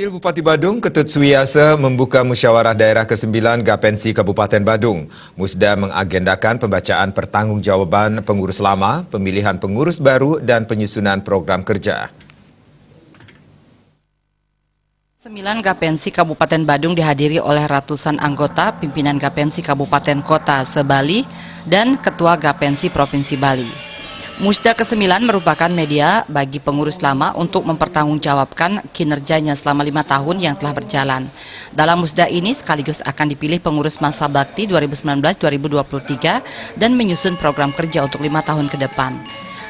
Wakil Bupati Badung, Ketut Suwiyasa membuka musyawarah daerah ke-9 Gapensi Kabupaten Badung. Musda mengagendakan pembacaan pertanggungjawaban pengurus lama, pemilihan pengurus baru, dan penyusunan program kerja. 9 Gapensi Kabupaten Badung dihadiri oleh ratusan anggota pimpinan Gapensi Kabupaten Kota se-Bali dan Ketua Gapensi Provinsi Bali. Musda ke-9 merupakan media bagi pengurus lama untuk mempertanggungjawabkan kinerjanya selama 5 tahun yang telah berjalan. Dalam musda ini sekaligus akan dipilih pengurus masa bakti 2019-2023 dan menyusun program kerja untuk 5 tahun ke depan.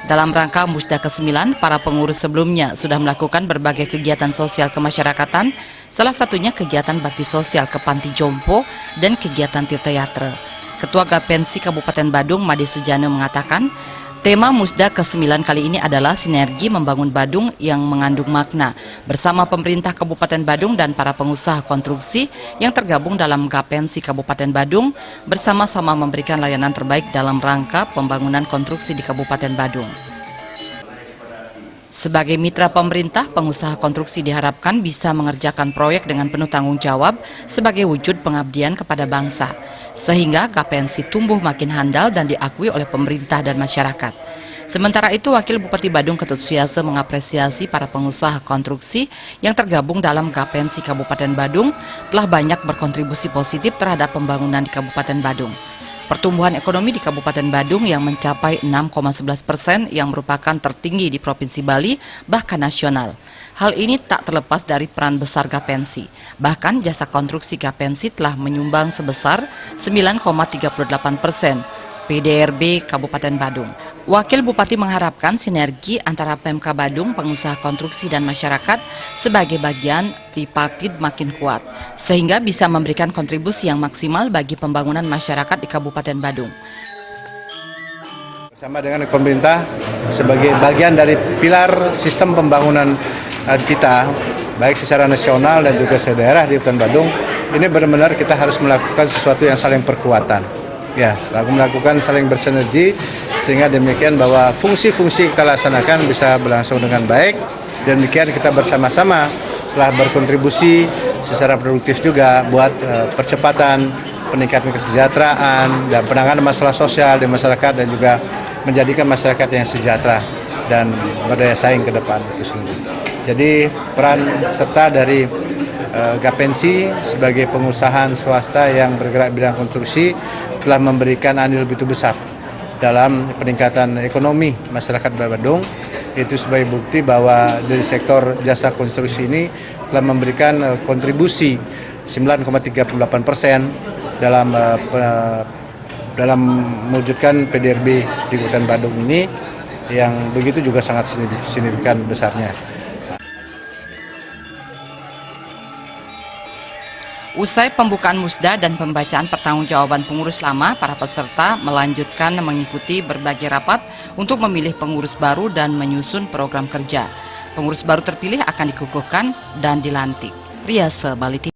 Dalam rangka musda ke-9, para pengurus sebelumnya sudah melakukan berbagai kegiatan sosial kemasyarakatan, salah satunya kegiatan bakti sosial ke Panti Jompo dan kegiatan tirta-yatra. Ketua Gapensi Kabupaten Badung, Made Sujana mengatakan, tema musda ke-9 kali ini adalah sinergi membangun Badung yang mengandung makna bersama pemerintah Kabupaten Badung dan para pengusaha konstruksi yang tergabung dalam Gapensi Kabupaten Badung bersama-sama memberikan layanan terbaik dalam rangka pembangunan konstruksi di Kabupaten Badung. Sebagai mitra pemerintah, pengusaha konstruksi diharapkan bisa mengerjakan proyek dengan penuh tanggung jawab sebagai wujud pengabdian kepada bangsa, sehingga Gapensi tumbuh makin handal dan diakui oleh pemerintah dan masyarakat. Sementara itu, Wakil Bupati Badung Ketut Suwiyasa mengapresiasi para pengusaha konstruksi yang tergabung dalam Gapensi Kabupaten Badung telah banyak berkontribusi positif terhadap pembangunan di Kabupaten Badung. Pertumbuhan ekonomi di Kabupaten Badung yang mencapai 6,11% yang merupakan tertinggi di Provinsi Bali bahkan nasional. Hal ini tak terlepas dari peran besar Gapensi. Bahkan jasa konstruksi Gapensi telah menyumbang sebesar 9,38% PDRB Kabupaten Badung. Wakil Bupati mengharapkan sinergi antara Pemka Badung, pengusaha konstruksi dan masyarakat sebagai bagian tripartit makin kuat, sehingga bisa memberikan kontribusi yang maksimal bagi pembangunan masyarakat di Kabupaten Badung. Bersama dengan pemerintah sebagai bagian dari pilar sistem pembangunan kita, baik secara nasional dan juga sedaerah di Kabupaten Badung, ini benar-benar kita harus melakukan sesuatu yang saling perkuatan. Ya, melakukan saling bersinergi sehingga demikian bahwa fungsi-fungsi kita laksanakan bisa berlangsung dengan baik dan demikian kita bersama-sama telah berkontribusi secara produktif juga buat percepatan peningkatan kesejahteraan dan penanganan masalah sosial di masyarakat dan juga menjadikan masyarakat yang sejahtera dan berdaya saing ke depan itu sendiri. Jadi peran serta dari Gapensi sebagai pengusaha swasta yang bergerak bidang konstruksi telah memberikan andil begitu besar dalam peningkatan ekonomi masyarakat Badung. Itu sebagai bukti bahwa dari sektor jasa konstruksi ini telah memberikan kontribusi 9,38% dalam mewujudkan PDRB di Kabupaten Badung ini yang begitu juga sangat signifikan besarnya. Usai pembukaan musda dan pembacaan pertanggungjawaban pengurus lama, para peserta melanjutkan mengikuti berbagai rapat untuk memilih pengurus baru dan menyusun program kerja. Pengurus baru terpilih akan dikukuhkan dan dilantik. Riase Bali.